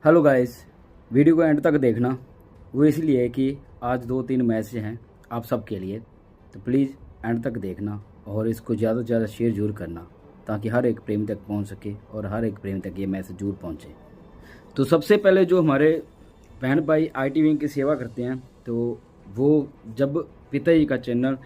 Hello guys, video को and तक देखना। वो इसलिए है कि आज 2-3 मैसेज हैं आप सबके लिए, तो प्लीज़ एंड तक देखना और इसको ज़्यादा से ज़्यादा शेयर जरूर करना ताकि हर एक प्रेमी तक पहुंच सके और हर एक प्रेमी तक ये मैसेज जरूर पहुंचे। तो सबसे पहले जो हमारे बहन भाई ITV विंग की सेवा करते हैं, तो वो जब पिताजी का चैनल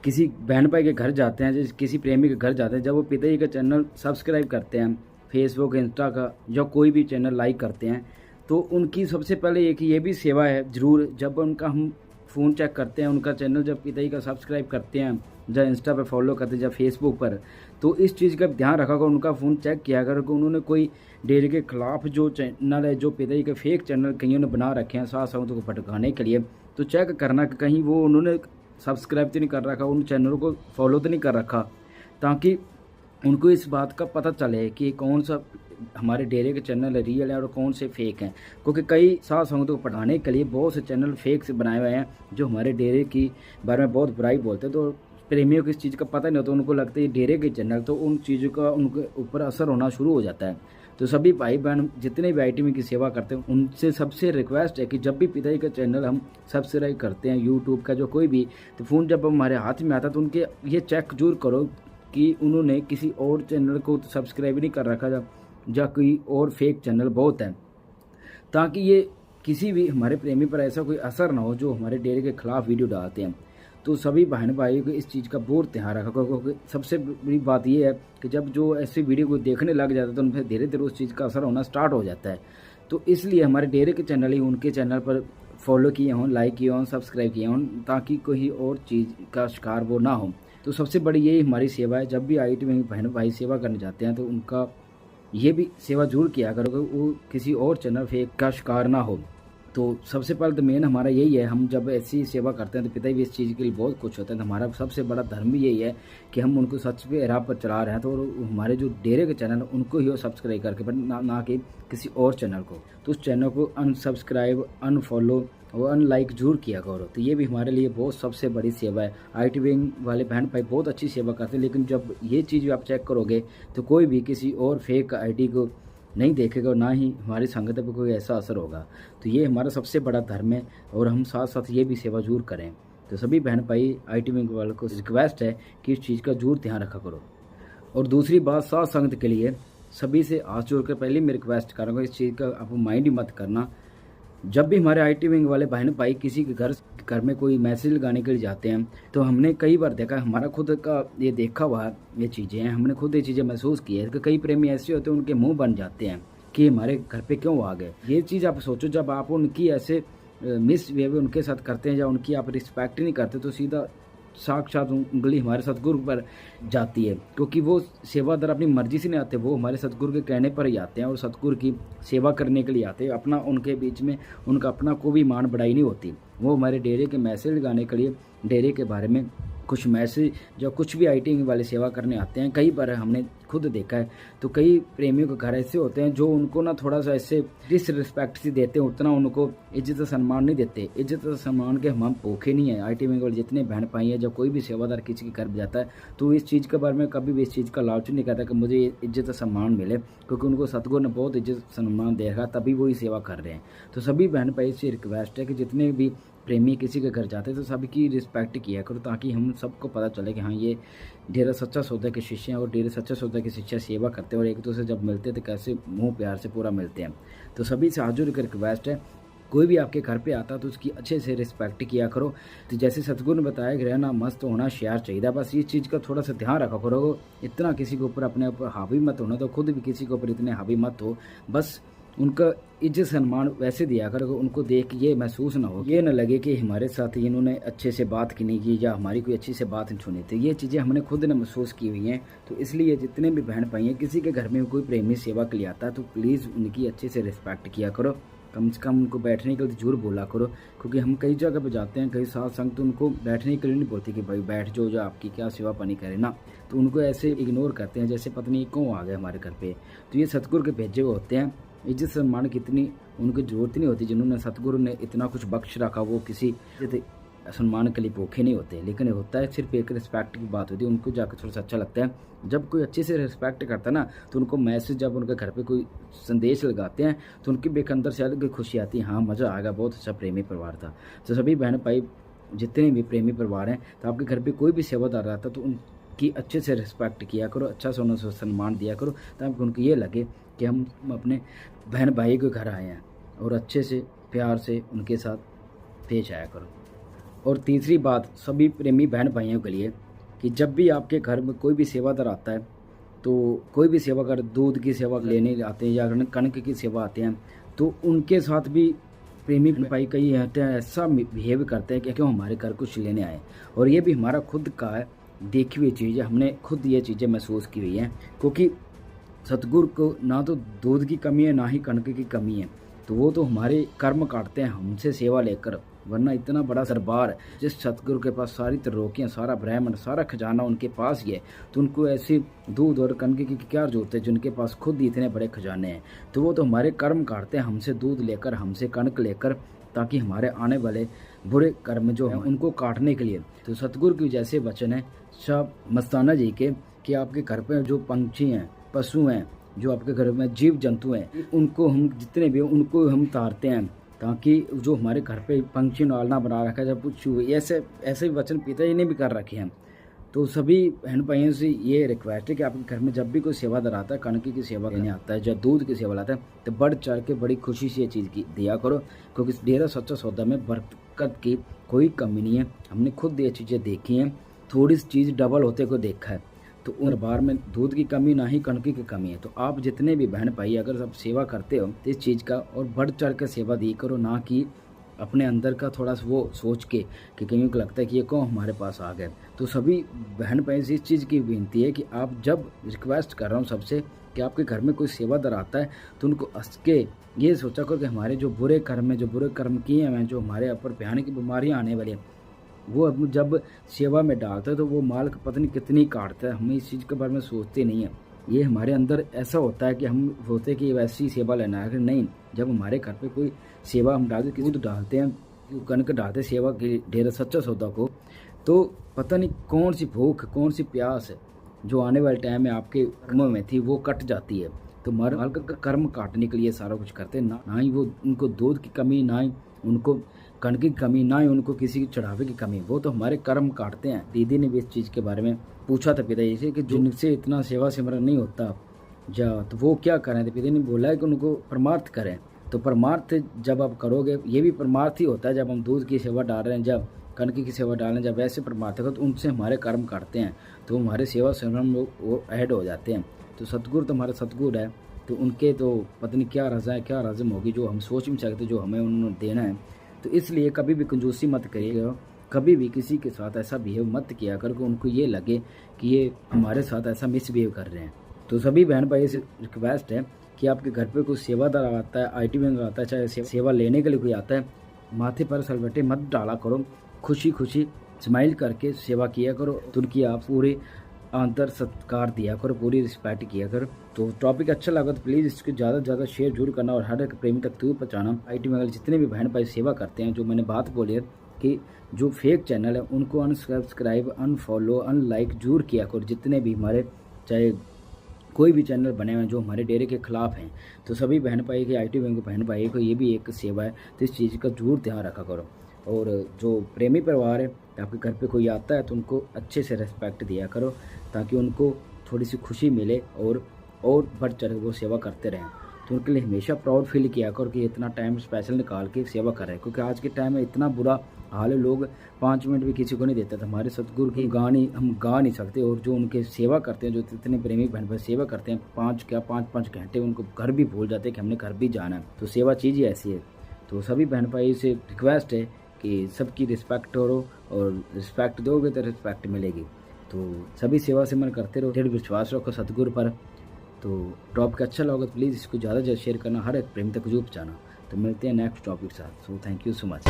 किसी बहन भाई के घर जाते हैं, जैसे किसी प्रेमी के घर जाते हैं, जब वो पिताजी का चैनल सब्सक्राइब करते हैं, फेसबुक इंस्टा का या कोई भी चैनल लाइक करते हैं, तो उनकी सबसे पहले एक ये भी सेवा है ज़रूर। जब उनका हम फ़ोन चेक करते हैं, उनका चैनल जब पिताजी का सब्सक्राइब करते हैं, या इंस्टा पर फॉलो करते हैं या फेसबुक पर, तो इस चीज़ का ध्यान रखा कर उनका फ़ोन चेक किया कर कि उन्होंने कोई डेयरी के ख़िलाफ़ जो चैनल है, जो पिताजी के फेक चैनल कईयों ने बना रखे हैं सास सौतों को भटकाने के लिए, तो चेक करना कि कहीं वो उन्होंने सब्सक्राइब तो नहीं कर रखा, उन चैनलों को फॉलो तो नहीं कर रखा, ताकि उनको इस बात का पता चले कि कौन सा हमारे डेरे के चैनल रियल है और कौन से फेक हैं। क्योंकि कई सास संगतों को पढ़ाने के लिए बहुत से चैनल फेक से बनाए हुए हैं जो हमारे डेरे की बारे में बहुत बुराई बोलते हैं। तो प्रेमियों को इस चीज़ का पता नहीं होता, उनको लगता है ये डेरे के चैनल, तो उन चीज़ों का उनके ऊपर असर होना शुरू हो जाता है। तो सभी भाई बहन जितने भी ITV की सेवा करते हैं, उनसे सबसे रिक्वेस्ट है कि जब भी पिताजी का चैनल हम सब्सक्राइब करते हैं, यूट्यूब का जो कोई भी, तो फ़ोन जब हमारे हाथ में आता है तो उनके ये चेक जरूर करो कि उन्होंने किसी और चैनल को तो सब्सक्राइब नहीं कर रखा या कोई और फेक चैनल बहुत हैं, ताकि ये किसी भी हमारे प्रेमी पर ऐसा कोई असर ना हो जो हमारे डेरे के खिलाफ वीडियो डालते हैं। तो सभी बहन भाइयों को इस चीज़ का बहुत ध्यान रखा, क्योंकि सबसे बड़ी बात ये है कि जब जो ऐसी वीडियो को देखने लग जाता है तो उनसे धीरे धीरे उस चीज़ का असर होना स्टार्ट हो जाता है। तो इसलिए हमारे डेरे के चैनल ही उनके चैनल पर फॉलो किए हों, लाइक किए हों, सब्सक्राइब किए हों, ताकि कोई और चीज़ का शिकार वो ना हो। तो सबसे बड़ी यही हमारी सेवा है। जब भी ITV में बहन भाई सेवा करने जाते हैं तो उनका ये भी सेवा जरूर किया करो कि वो किसी और चैनल फेक का शिकार ना हो। तो सबसे पहले तो मेन हमारा यही है, हम जब ऐसी सेवा करते हैं तो पिता भी इस चीज़ के लिए बहुत कुछ होता है। तो हमारा सबसे बड़ा धर्म भी यही है कि हम उनको सच पे राह पर चला रहे हैं, तो हमारे जो डेरे के चैनल उनको ही सब्सक्राइब करके, पर ना कि किसी और चैनल को। तो उस चैनल को अनसब्सक्राइब, अनफॉलो और अनलाइक जरूर किया करो। तो ये भी हमारे लिए बहुत सबसे बड़ी सेवा है। ITV विंग वाले बहन भाई बहुत अच्छी सेवा करते हैं, लेकिन जब ये चीज़ आप चेक करोगे तो कोई भी किसी और फेक ID को नहीं देखेगा और ना ही हमारी संगत पर कोई ऐसा असर होगा। तो ये हमारा सबसे बड़ा धर्म है और हम साथ साथ ये भी सेवा जरूर करें। तो सभी बहन भाई ITV विंग वालों को रिक्वेस्ट है कि इस चीज़ का जरूर ध्यान रखा करो। और दूसरी बात, साथ संगत के लिए सभी से हाथ जोड़कर पहले मैं रिक्वेस्ट करूँगा, इस चीज़ का आप माइंड ही मत करना। जब भी हमारे ITV विंग वाले बहन भाई किसी के घर में कोई मैसेज लगाने के लिए जाते हैं, तो हमने कई बार देखा, हमारा खुद का ये देखा हुआ ये चीज़ें हैं, हमने खुद ये चीज़ें महसूस की है कि कई प्रेमी ऐसे होते हैं उनके मुंह बन जाते हैं कि हमारे घर पे क्यों आ गए। ये चीज़ आप सोचो, जब आप उनकी ऐसे मिस बिहेव उनके साथ करते हैं या उनकी आप रिस्पेक्ट नहीं करते, तो सीधा साक्षात उंगली हमारे सतगुरु पर जाती है, क्योंकि वो सेवादार अपनी मर्जी से नहीं आते, वो हमारे सतगुरु के कहने पर ही आते हैं और सतगुरु की सेवा करने के लिए आते हैं। अपना उनके बीच में उनका अपना कोई भी मान बढ़ाई नहीं होती। वो हमारे डेरे के मैसेज लगाने के लिए, डेरे के बारे में कुछ मैसेज जो कुछ भी ITV वाले सेवा करने आते हैं, कई बार हमने खुद देखा है। तो कई प्रेमियों के घर ऐसे होते हैं जो उनको ना थोड़ा सा ऐसे डिसरिस्पेक्ट सी देते हैं, उतना उनको इज्जत सम्मान नहीं देते। इज्जत सम्मान के हम भूखे नहीं है। ITV वाले जितने बहन भाई हैं, जब कोई भी सेवादार किसी के घर जाता है तो इस चीज़ के बारे में कभी भी इस चीज़ का लालच नहीं करता कि मुझे इज्जत सम्मान मिले, क्योंकि उनको सतगुरु ने बहुत इज्जत सम्मान दे रखा, तभी वो ही सेवा कर रहे हैं। तो सभी बहन भाई से रिक्वेस्ट है कि जितने भी प्रेमी किसी के घर जाते हैं तो सबकी रिस्पेक्ट किया करो, ताकि हम सबको पता चले कि हाँ, ये डेरा सच्चा सौदा के शिष्य हैं और डेरे सच्चा सौदा के शिष्य सेवा करते हैं और एक दूसरे जब मिलते हैं तो कैसे मुंह प्यार से पूरा मिलते हैं। तो सभी से हाथ जोड़ कर रिक्वेस्ट है, कोई भी आपके घर पे आता तो उसकी अच्छे से रिस्पेक्ट किया करो। तो जैसे सतगुरु ने बताया कि रहना मस्त होना शेयर चाहिए, बस इस चीज़ का थोड़ा सा ध्यान रखा करो। इतना किसी के ऊपर अपने ऊपर हावी मत होना, तो खुद भी किसी के ऊपर इतने हावी मत हो। बस उनका इज्जत सम्मान वैसे दिया करो, उनको देख के ये महसूस ना हो, ये ना लगे कि हमारे साथ इन्होंने अच्छे से बात की नहीं की या हमारी कोई अच्छी से बात नहीं सुनी। तो ये चीज़ें हमने खुद ने महसूस की हुई हैं। तो इसलिए जितने भी बहन भाई हैं, किसी के घर में कोई प्रेमी सेवा के लिए आता है तो प्लीज़ उनकी अच्छे से रिस्पेक्ट किया करो। कम से कम उनको बैठने के लिए जरूर बोला करो, क्योंकि हम कई जगह पे जाते हैं, कई साथ संग, तो उनको बैठने के लिए नहीं बोलते कि भाई बैठ जाओ, जो आपकी क्या सेवा पानी करे ना। तो उनको ऐसे इग्नोर करते हैं जैसे पता नहीं कौन आ गए हमारे घर पे। तो ये सतगुरु के भेजे हुए होते हैं। इज्जत सम्मान की इतनी उनको ज़रूरत नहीं होती, जिन्होंने सतगुरु ने इतना कुछ बख्श रखा, वो किसी सम्मान के लिए भूखे नहीं होते, लेकिन ये होता है सिर्फ एक रिस्पेक्ट की बात होती है, उनको जाकर थोड़ा सा अच्छा लगता है। जब कोई अच्छे से रिस्पेक्ट करता है ना, तो उनको मैसेज जब उनके घर पे कोई संदेश लगाते हैं तो उनकी भी अंदर से अलग खुशी आती है, हाँ मज़ा आएगा, बहुत अच्छा प्रेमी परिवार था। तो सभी बहन भाई जितने भी प्रेमी परिवार हैं, तो आपके घर पे कोई भी सेवादार रहता है तो उनकी अच्छे से रिस्पेक्ट किया करो, अच्छा से उन्हें सम्मान दिया करो, ताकि उनको ये लगे कि हम अपने बहन भाई के घर आए हैं, और अच्छे से प्यार से उनके साथ पेश आया करो। और तीसरी बात सभी प्रेमी बहन भाइयों के लिए कि जब भी आपके घर में कोई भी सेवादार आता है, तो कोई भी सेवा कर, दूध की सेवा लेने आते हैं या कणक की सेवा आते हैं, तो उनके साथ भी प्रेमी भाई कई ऐसा बिहेव करते हैं कि क्यों हमारे घर कुछ लेने आए। और ये भी हमारा खुद का है, देखी हुई चीज़ है, हमने खुद ये चीज़ें महसूस की हुई हैं, क्योंकि सतगुरु को ना तो दूध की कमी है ना ही कणक की कमी है, तो वो तो हमारे कर्म काटते हैं हमसे सेवा लेकर। वरना इतना बड़ा दरबार जिस सतगुरु के पास सारी त्रिलोकियां, सारा ब्रह्मांड, सारा खजाना उनके पास ही है, तो उनको ऐसी दूध और कणक की क्या जरूरत है जिनके पास खुद ही इतने बड़े खजाने हैं। तो वो तो हमारे कर्म काटते हैं हमसे दूध लेकर, हमसे कणक लेकर, ताकि हमारे आने वाले बुरे कर्म जो हैं उनको काटने के लिए। तो सतगुरु की जैसे वचन है शाह मस्ताना जी के कि आपके घर पे जो पंछी हैं, पशु हैं, जो आपके घर में जीव जंतु हैं, उनको हम जितने भी उनको हम तारते हैं, ताकि जो हमारे घर पे पंछी नालना बना रखा है, जब कुछ ऐसे ऐसे वचन पिताजी ने भी कर रखे हैं। तो सभी बहन भाइयों से ये रिक्वेस्ट है कि आपके घर में जब भी कोई सेवादार आता है, कणकी की सेवा करने आता है, जब दूध की सेवा लाता है, तो बढ़ चढ़ के बड़ी खुशी से ये चीज़ की दिया करो, क्योंकि डेरा सच्चा सौदा में बरकत की कोई कमी नहीं है। हमने खुद ये चीज़ें देखी हैं, थोड़ी सी चीज़ डबल होते को देखा है। तो उन बार में दूध की कमी ना ही कणकी की कमी है। तो आप जितने भी बहन भाई अगर सब सेवा करते हो तो इस चीज़ का और बढ़ चढ़ कर सेवा दी करो, ना कि अपने अंदर का थोड़ा सा वो सोच के कि कहीं को लगता है कि ये कौन हमारे पास आ गए। तो सभी बहन भाई से इस चीज़ की विनती है कि आप जब रिक्वेस्ट कर रहा हूँ सबसे कि आपके घर में कोई सेवादार आता है तो उनको हंस के ये सोचा करो कि हमारे जो बुरे कर्म किए हैं, जो हमारे ऊपर भयानक की बीमारियाँ आने वाली हैं, वो अब जब सेवा में डालता है तो वो माल पता नहीं कितनी काटता है। हमें इस चीज़ के बारे में सोचते नहीं है। ये हमारे अंदर ऐसा होता है कि हम सोचते कि वैसी सेवा लेना है, नहीं। जब हमारे घर पे कोई सेवा हम डालते, किसी तो डालते हैं, कणक डालते सेवा के डेरा सच्चा सौदा को, तो पता नहीं कौन सी भूख, कौन सी प्यास है जो आने वाले टाइम में आपके कर्मों में थी वो कट जाती है। तो माल का कर्म काटने के लिए सारा कुछ करते हैं, ना ही वो उनको दूध की कमी, ना ही उनको कणक की कमी, ना ही उनको किसी चढ़ावे की कमी, वो तो हमारे कर्म काटते हैं। दीदी ने भी इस चीज़ के बारे में पूछा था पिताजी से कि जिनसे इतना सेवा सिमरन नहीं होता तो वो क्या करें। तो पिताजी ने बोला है कि उनको परमार्थ करें। तो परमार्थ जब आप करोगे, ये भी परमार्थ ही होता है। जब हम दूध की सेवा डाल रहे हैं, जब कणक की सेवा डाल रहे हैं, जब वैसे परमार्थ करो तो उनसे हमारे कर्म काटते हैं, तो हमारे सेवा सिमरन वो ऐड हो जाते हैं। तो सतगुरु तो हमारा सतगुरु है, तो उनके तो पत्नी क्या रजा है, क्या रज़म होगी जो हम सोच नहीं सकते, जो हमें उन्होंने देना है। तो इसलिए कभी भी कंजूसी मत करिएगा, कभी भी किसी के साथ ऐसा बिहेव मत किया कर कि उनको ये लगे कि ये हमारे साथ ऐसा मिसबिहेव कर रहे हैं। तो सभी बहन भाई से रिक्वेस्ट है कि आपके घर पे कोई सेवादार आता है, IT में आता है, चाहे सेवा लेने के लिए कोई आता है, माथे पर सलवटे मत डाला करो, खुशी खुशी स्माइल करके सेवा किया करो। तो उनकी आप पूरे आंतर सत्कार दिया करो, पूरी रिस्पेक्ट किया करो। तो टॉपिक अच्छा लगा तो प्लीज़ इसको ज़्यादा से ज़्यादा शेयर जरूर करना और हर एक प्रेमी तक दूर पहुँचाना। IT में अगर जितने भी बहन भाई सेवा करते हैं, जो मैंने बात बोली है कि जो फेक चैनल है उनको अनसब्सक्राइब, अनफॉलो, अनलाइक जरूर किया करो। जितने भी हमारे चाहे कोई भी चैनल बने हुए हैं जो हमारे डेरे के खिलाफ हैं, तो सभी बहन भाई के IT में बहन भाई को ये भी एक सेवा है, तो इस चीज़ का जरूर ध्यान रखा करो। और जो प्रेमी परिवार है, आपके घर पे कोई आता है तो उनको अच्छे से रिस्पेक्ट दिया करो, ताकि उनको थोड़ी सी खुशी मिले और बढ़ चढ़ वो सेवा करते रहें। तो उनके लिए हमेशा प्राउड फील किया करो कि इतना टाइम स्पेशल निकाल के सेवा कर रहे हैं, क्योंकि आज के टाइम में इतना बुरा हाल है, लोग 5 मिनट भी किसी को नहीं देते। तो हमारे सतगुरु की हम गा नहीं सकते। और जो उनके सेवा करते हैं, जो इतने प्रेमी बहन भाई सेवा करते हैं, 5 घंटे उनको घर भी भूल जाते हैं कि हमने घर भी जाना है। तो सेवा चीज़ ही ऐसी है। तो सभी बहन भाई से रिक्वेस्ट है कि सबकी रिस्पेक्ट करो, और रिस्पेक्ट दोगे तो रिस्पेक्ट मिलेगी। तो सभी सेवा सिमरन करते रहो, दृढ़ विश्वास रखो सतगुरु पर। तो टॉपिक अच्छा लगा तो प्लीज़ इसको ज़्यादा से ज़्यादा शेयर करना, हर एक प्रेमी तक जरूर पहुँचाना। तो मिलते हैं नेक्स्ट टॉपिक के साथ। So thank you so much.